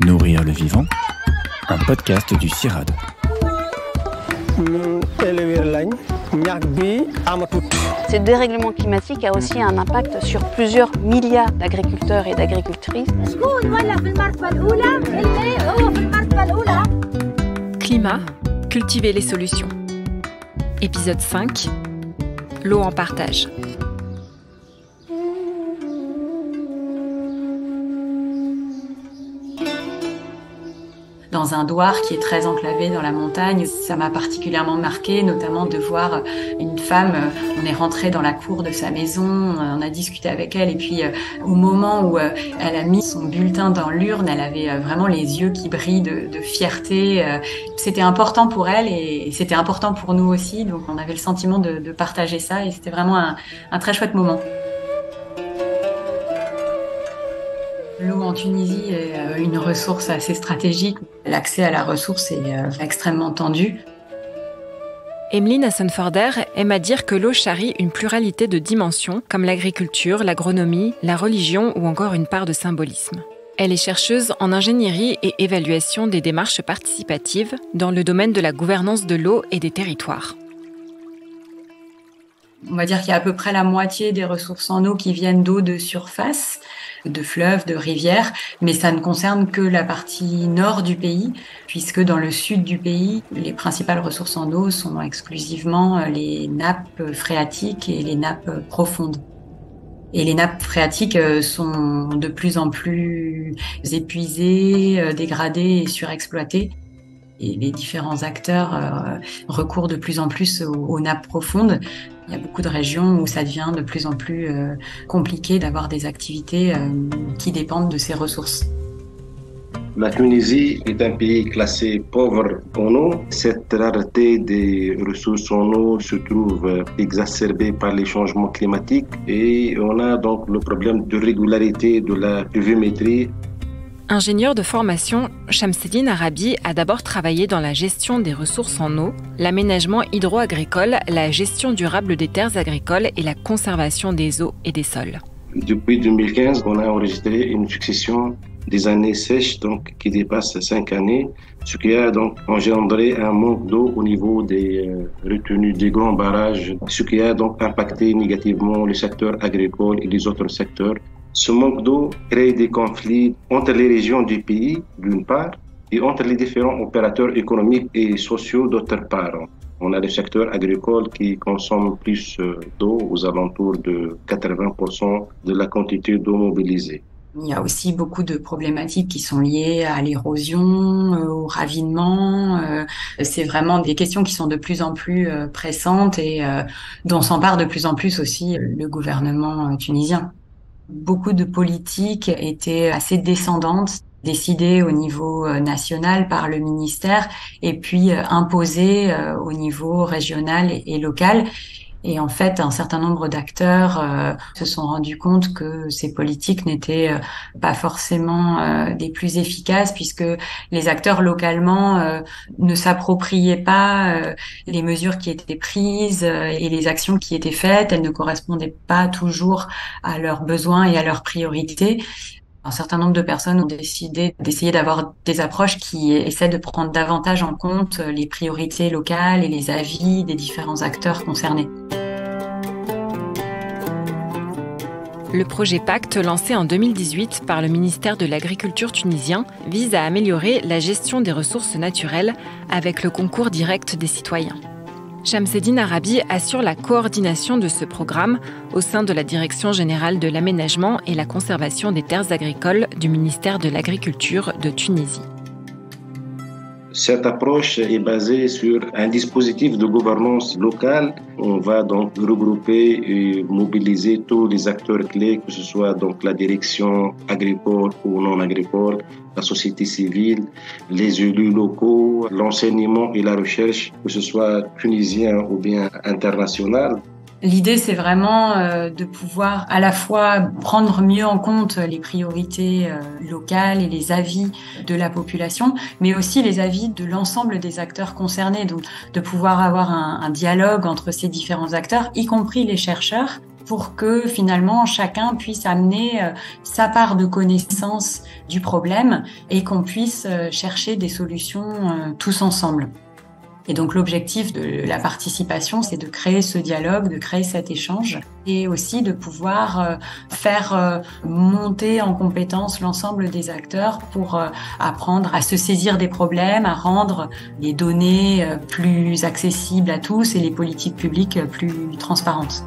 Nourrir le vivant, un podcast du CIRAD. Ce dérèglement climatique a aussi un impact sur plusieurs milliards d'agriculteurs et d'agricultrices. Climat, cultiver les solutions. Épisode 5, l'eau en partage. Dans un douar qui est très enclavé dans la montagne. Ça m'a particulièrement marqué, notamment de voir une femme, on est rentré dans la cour de sa maison, on a discuté avec elle et puis au moment où elle a mis son bulletin dans l'urne, elle avait vraiment les yeux qui brillent de fierté. C'était important pour elle et c'était important pour nous aussi, donc on avait le sentiment de partager ça et c'était vraiment un très chouette moment. L'eau en Tunisie est une ressource assez stratégique. L'accès à la ressource est extrêmement tendu. Emeline Hassan-Forder aime à dire que l'eau charrie une pluralité de dimensions, comme l'agriculture, l'agronomie, la religion ou encore une part de symbolisme. Elle est chercheuse en ingénierie et évaluation des démarches participatives dans le domaine de la gouvernance de l'eau et des territoires. On va dire qu'il y a à peu près la moitié des ressources en eau qui viennent d'eau de surface, de fleuves, de rivières, mais ça ne concerne que la partie nord du pays, puisque dans le sud du pays, les principales ressources en eau sont exclusivement les nappes phréatiques et les nappes profondes. Et les nappes phréatiques sont de plus en plus épuisées, dégradées et surexploitées. Et les différents acteurs recourent de plus en plus aux nappes profondes. Il y a beaucoup de régions où ça devient de plus en plus compliqué d'avoir des activités qui dépendent de ces ressources. La Tunisie est un pays classé pauvre en eau. Cette rareté des ressources en eau se trouve exacerbée par les changements climatiques et on a donc le problème de régularité de la pluviométrie. Ingénieur de formation, Shamseddine Arabi a d'abord travaillé dans la gestion des ressources en eau, l'aménagement hydro-agricole, la gestion durable des terres agricoles et la conservation des eaux et des sols. Depuis 2015, on a enregistré une succession des années sèches qui dépassent 5 années, ce qui a donc engendré un manque d'eau au niveau des retenues des grands barrages, ce qui a donc impacté négativement le secteur agricole et les autres secteurs. Ce manque d'eau crée des conflits entre les régions du pays, d'une part, et entre les différents opérateurs économiques et sociaux, d'autre part. On a le secteur agricole qui consomme plus d'eau, aux alentours de 80% de la quantité d'eau mobilisée. Il y a aussi beaucoup de problématiques qui sont liées à l'érosion, au ravinement. C'est vraiment des questions qui sont de plus en plus pressantes et dont s'empare de plus en plus aussi le gouvernement tunisien. Beaucoup de politiques étaient assez descendantes, décidées au niveau national par le ministère et puis imposées au niveau régional et local. Et en fait, un certain nombre d'acteurs se sont rendus compte que ces politiques n'étaient pas forcément des plus efficaces puisque les acteurs localement ne s'appropriaient pas les mesures qui étaient prises et les actions qui étaient faites. Elles ne correspondaient pas toujours à leurs besoins et à leurs priorités. Un certain nombre de personnes ont décidé d'essayer d'avoir des approches qui essaient de prendre davantage en compte les priorités locales et les avis des différents acteurs concernés. Le projet Pacte, lancé en 2018 par le ministère de l'Agriculture tunisien, vise à améliorer la gestion des ressources naturelles avec le concours direct des citoyens. Shamseddine Arabi assure la coordination de ce programme au sein de la Direction générale de l'aménagement et la conservation des terres agricoles du ministère de l'Agriculture de Tunisie. Cette approche est basée sur un dispositif de gouvernance locale. On va donc regrouper et mobiliser tous les acteurs clés, que ce soit donc la direction agricole ou non agricole, la société civile, les élus locaux, l'enseignement et la recherche, que ce soit tunisien ou bien international. L'idée, c'est vraiment de pouvoir à la fois prendre mieux en compte les priorités locales et les avis de la population, mais aussi les avis de l'ensemble des acteurs concernés. Donc, de pouvoir avoir un dialogue entre ces différents acteurs, y compris les chercheurs, pour que finalement chacun puisse amener sa part de connaissance du problème et qu'on puisse chercher des solutions tous ensemble. Et donc l'objectif de la participation, c'est de créer ce dialogue, de créer cet échange et aussi de pouvoir faire monter en compétence l'ensemble des acteurs pour apprendre à se saisir des problèmes, à rendre les données plus accessibles à tous et les politiques publiques plus transparentes.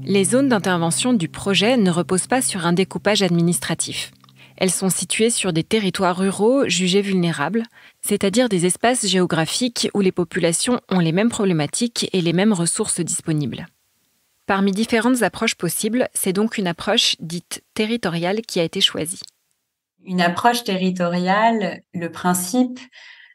Les zones d'intervention du projet ne reposent pas sur un découpage administratif. Elles sont situées sur des territoires ruraux jugés vulnérables, c'est-à-dire des espaces géographiques où les populations ont les mêmes problématiques et les mêmes ressources disponibles. Parmi différentes approches possibles, c'est donc une approche dite territoriale qui a été choisie. Une approche territoriale, le principe,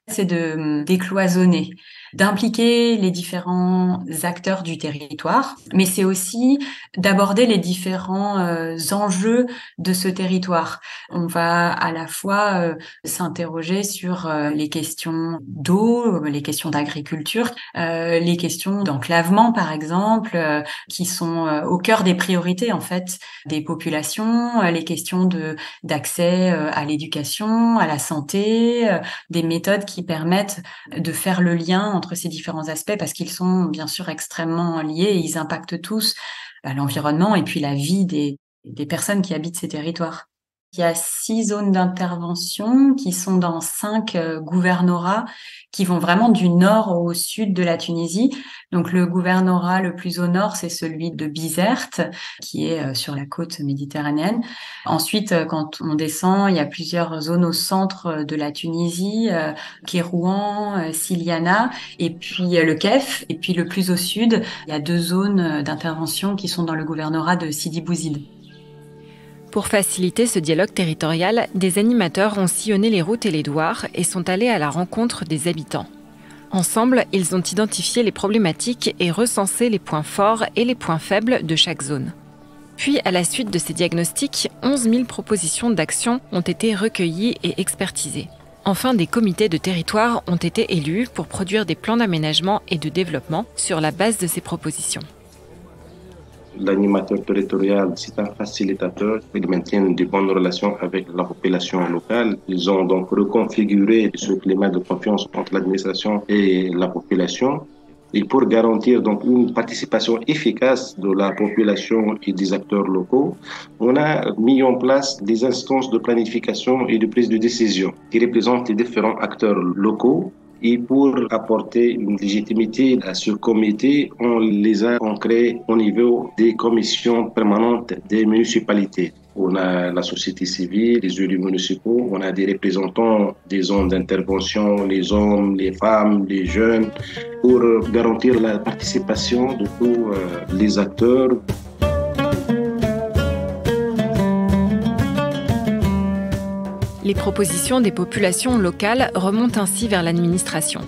c'est de décloisonner, d'impliquer les différents acteurs du territoire, mais c'est aussi d'aborder les différents enjeux de ce territoire. On va à la fois s'interroger sur les questions d'eau, les questions d'agriculture, les questions d'enclavement par exemple, qui sont au cœur des priorités en fait des populations, les questions d'accès à l'éducation, à la santé, des méthodes qui permettent de faire le lien entre ces différents aspects parce qu'ils sont bien sûr extrêmement liés et ils impactent tous l'environnement et puis la vie des personnes qui habitent ces territoires. Il y a 6 zones d'intervention qui sont dans 5 gouvernorats qui vont vraiment du nord au sud de la Tunisie. Donc le gouvernorat le plus au nord, c'est celui de Bizerte, qui est sur la côte méditerranéenne. Ensuite, quand on descend, il y a plusieurs zones au centre de la Tunisie, Kérouan, Siliana, et puis le Kef. Et puis le plus au sud, il y a 2 zones d'intervention qui sont dans le gouvernorat de Sidi Bouzid. Pour faciliter ce dialogue territorial, des animateurs ont sillonné les routes et les douars et sont allés à la rencontre des habitants. Ensemble, ils ont identifié les problématiques et recensé les points forts et les points faibles de chaque zone. Puis, à la suite de ces diagnostics, 11 000 propositions d'action ont été recueillies et expertisées. Enfin, des comités de territoire ont été élus pour produire des plans d'aménagement et de développement sur la base de ces propositions. L'animateur territorial, c'est un facilitateur. Ils maintiennent de bonnes relations avec la population locale. Ils ont donc reconfiguré ce climat de confiance entre l'administration et la population. Et pour garantir donc une participation efficace de la population et des acteurs locaux, on a mis en place des instances de planification et de prise de décision qui représentent les différents acteurs locaux. Et pour apporter une légitimité à ce comité, on les a ancrés au niveau des commissions permanentes des municipalités. On a la société civile, les élus municipaux, on a des représentants des zones d'intervention, les hommes, les femmes, les jeunes, pour garantir la participation de tous les acteurs. Les propositions des populations locales remontent ainsi vers l'administration.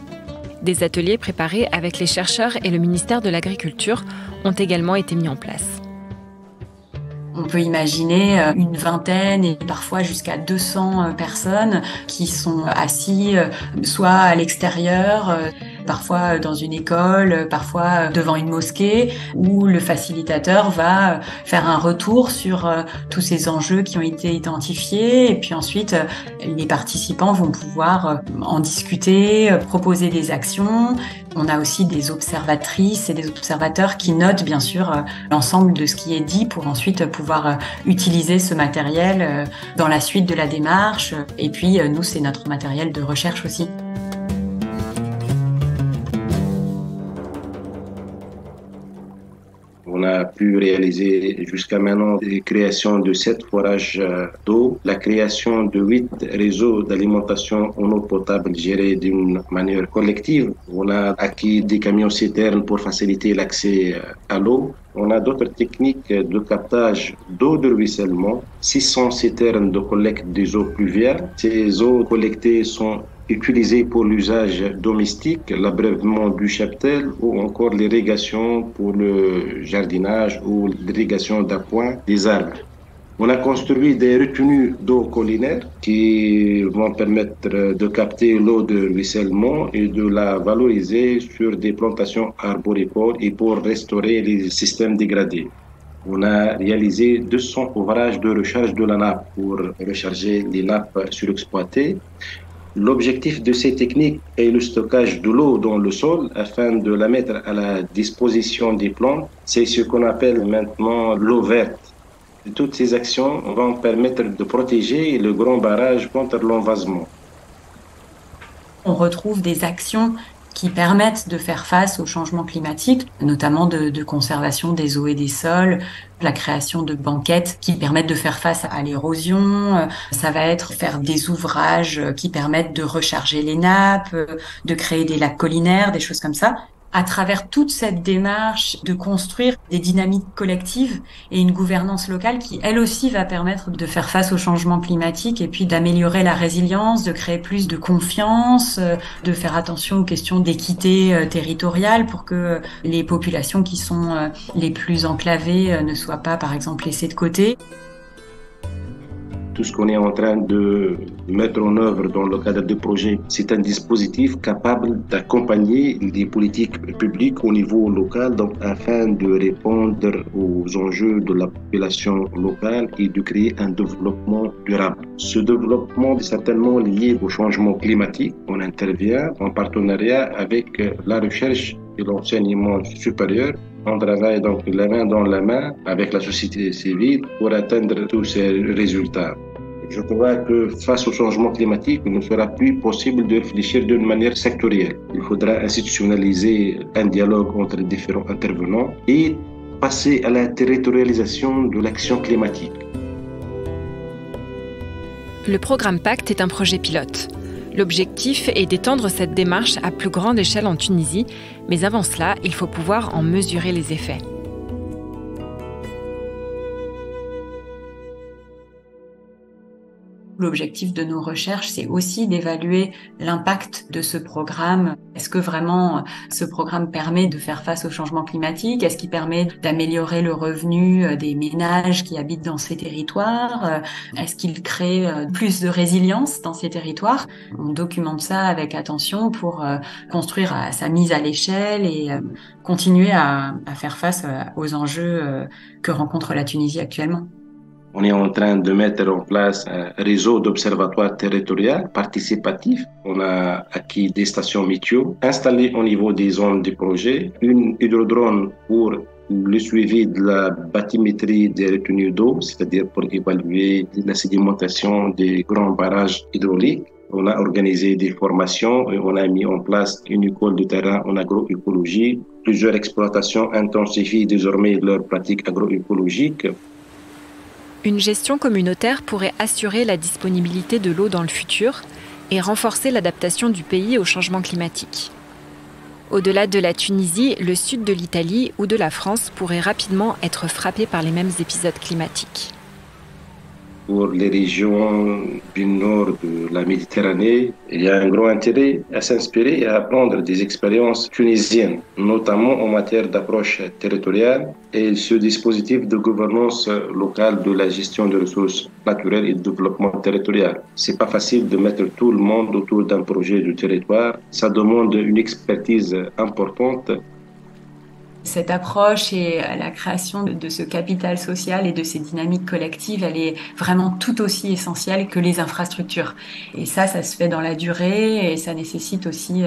Des ateliers préparés avec les chercheurs et le ministère de l'Agriculture ont également été mis en place. On peut imaginer une vingtaine et parfois jusqu'à 200 personnes qui sont assis soit à l'extérieur, parfois dans une école, parfois devant une mosquée, où le facilitateur va faire un retour sur tous ces enjeux qui ont été identifiés. Et puis ensuite, les participants vont pouvoir en discuter, proposer des actions. On a aussi des observatrices et des observateurs qui notent bien sûr l'ensemble de ce qui est dit pour ensuite pouvoir utiliser ce matériel dans la suite de la démarche. Et puis nous, c'est notre matériel de recherche aussi. On a pu réaliser jusqu'à maintenant la création de 7 forages d'eau, la création de 8 réseaux d'alimentation en eau potable gérés d'une manière collective. On a acquis des camions citernes pour faciliter l'accès à l'eau. On a d'autres techniques de captage d'eau de ruissellement, 600 citernes de collecte des eaux pluviales. Ces eaux collectées sont utilisées pour l'usage domestique, l'abreuvement du cheptel ou encore l'irrigation pour le jardinage ou l'irrigation d'appoint des arbres. On a construit des retenues d'eau collinaires qui vont permettre de capter l'eau de ruissellement et de la valoriser sur des plantations arboricoles et pour restaurer les systèmes dégradés. On a réalisé 200 ouvrages de recharge de la nappe pour recharger les nappes surexploitées. L'objectif de ces techniques est le stockage de l'eau dans le sol afin de la mettre à la disposition des plantes. C'est ce qu'on appelle maintenant l'eau verte. Toutes ces actions vont permettre de protéger le grand barrage contre l'envasement. On retrouve des actions qui permettent de faire face au changement climatique, notamment de conservation des eaux et des sols, la création de banquettes qui permettent de faire face à l'érosion. Ça va être faire des ouvrages qui permettent de recharger les nappes, de créer des lacs collinaires, des choses comme ça. À travers toute cette démarche de construire des dynamiques collectives et une gouvernance locale qui, elle aussi, va permettre de faire face au changement climatique et puis d'améliorer la résilience, de créer plus de confiance, de faire attention aux questions d'équité territoriale pour que les populations qui sont les plus enclavées ne soient pas, par exemple, laissées de côté. Tout ce qu'on est en train de mettre en œuvre dans le cadre de projets, c'est un dispositif capable d'accompagner les politiques publiques au niveau local, donc afin de répondre aux enjeux de la population locale et de créer un développement durable. Ce développement est certainement lié au changement climatique. On intervient en partenariat avec la recherche et l'enseignement supérieur. On travaille donc la main dans la main avec la société civile pour atteindre tous ces résultats. Je crois que face au changement climatique, il ne sera plus possible de réfléchir d'une manière sectorielle. Il faudra institutionnaliser un dialogue entre différents intervenants et passer à la territorialisation de l'action climatique. Le programme Pacte est un projet pilote. L'objectif est d'étendre cette démarche à plus grande échelle en Tunisie, mais avant cela, il faut pouvoir en mesurer les effets. L'objectif de nos recherches, c'est aussi d'évaluer l'impact de ce programme. Est-ce que vraiment ce programme permet de faire face au changement climatique? Est-ce qu'il permet d'améliorer le revenu des ménages qui habitent dans ces territoires? Est-ce qu'il crée plus de résilience dans ces territoires? On documente ça avec attention pour construire sa mise à l'échelle et continuer à faire face aux enjeux que rencontre la Tunisie actuellement. On est en train de mettre en place un réseau d'observatoires territoriaux participatifs. On a acquis des stations météo installées au niveau des zones du projet, une hydrodrone pour le suivi de la bathymétrie des retenues d'eau, c'est-à-dire pour évaluer la sédimentation des grands barrages hydrauliques. On a organisé des formations et on a mis en place une école de terrain en agroécologie. Plusieurs exploitations intensifient désormais leurs pratiques agroécologiques. Une gestion communautaire pourrait assurer la disponibilité de l'eau dans le futur et renforcer l'adaptation du pays au changement climatique. Au-delà de la Tunisie, le sud de l'Italie ou de la France pourrait rapidement être frappé par les mêmes épisodes climatiques. Pour les régions du nord de la Méditerranée, il y a un grand intérêt à s'inspirer et à apprendre des expériences tunisiennes, notamment en matière d'approche territoriale et ce dispositif de gouvernance locale de la gestion des ressources naturelles et de développement territorial. C'est pas facile de mettre tout le monde autour d'un projet de territoire. Ça demande une expertise importante. Cette approche et la création de ce capital social et de ces dynamiques collectives, elle est vraiment tout aussi essentielle que les infrastructures. Et ça se fait dans la durée et ça nécessite aussi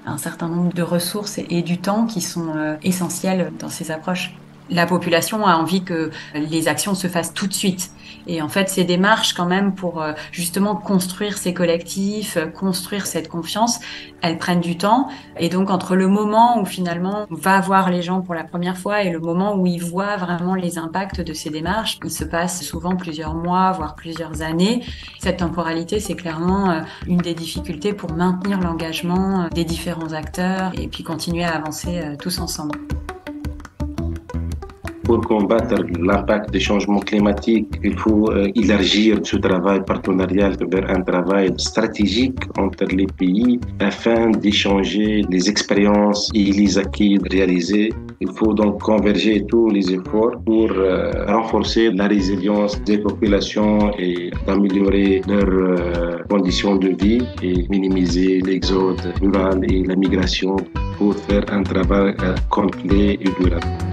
un certain nombre de ressources et du temps qui sont essentiels dans ces approches. La population a envie que les actions se fassent tout de suite. Et en fait, ces démarches, quand même, pour justement construire ces collectifs, construire cette confiance, elles prennent du temps. Et donc, entre le moment où finalement on va voir les gens pour la première fois et le moment où ils voient vraiment les impacts de ces démarches, il se passe souvent plusieurs mois, voire plusieurs années. Cette temporalité, c'est clairement une des difficultés pour maintenir l'engagement des différents acteurs et puis continuer à avancer tous ensemble. Pour combattre l'impact des changements climatiques, il faut élargir ce travail partenarial vers un travail stratégique entre les pays afin d'échanger les expériences et les acquis réalisés. Il faut donc converger tous les efforts pour renforcer la résilience des populations et d'améliorer leurs conditions de vie et minimiser l'exode rural et la migration pour faire un travail complet et durable.